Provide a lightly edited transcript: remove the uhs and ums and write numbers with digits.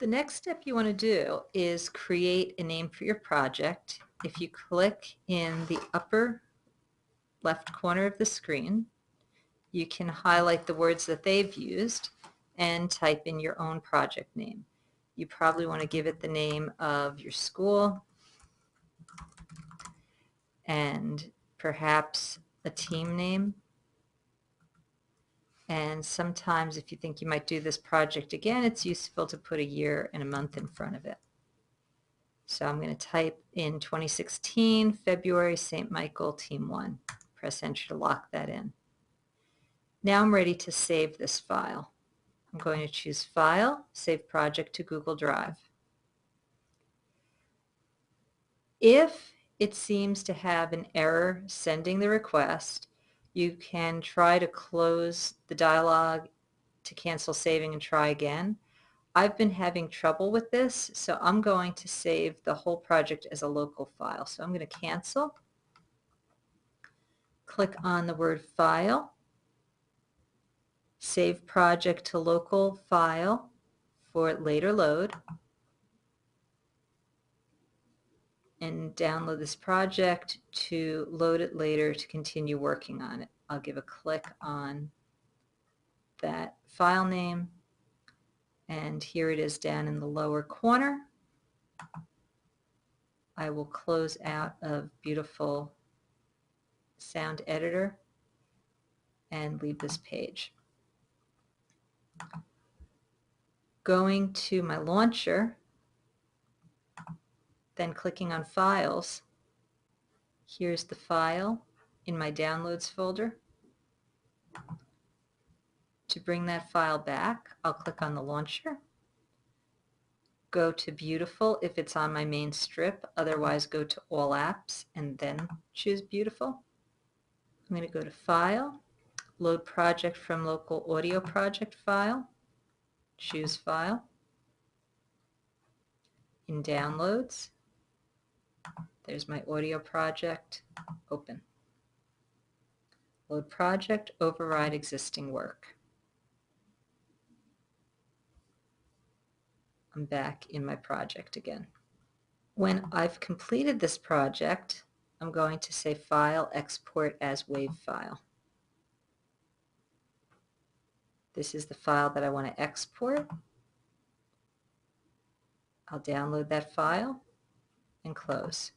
The next step you want to do is create a name for your project. If you click in the upper left corner of the screen, you can highlight the words that they've used and type in your own project name. You probably want to give it the name of your school and perhaps a team name. And sometimes if you think you might do this project again, it's useful to put a year and a month in front of it. So I'm going to type in 2016, February, St. Michael, Team 1. Press Enter to lock that in. Now I'm ready to save this file. I'm going to choose File, Save Project to Google Drive. If it seems to have an error sending the request, you can try to close the dialog to cancel saving and try again. I've been having trouble with this, so I'm going to save the whole project as a local file. So I'm going to cancel. Click on the word File, Save Project to Local File for later load, and download this project to load it later to continue working on it. I'll give a click on that file name, and here it is down in the lower corner. I will close out of Beautiful Sound Editor and leave this page. Going to my launcher, then clicking on Files. Here's the file in my Downloads folder. To bring that file back, I'll click on the launcher. Go to Beautiful if it's on my main strip, otherwise go to All Apps and then choose Beautiful. I'm going to go to File, Load Project from Local Audio Project File, choose File. In Downloads, there's my audio project, open. Load project, override existing work. I'm back in my project again. When I've completed this project, I'm going to say File, Export as WAV file. This is the file that I want to export. I'll download that file and close.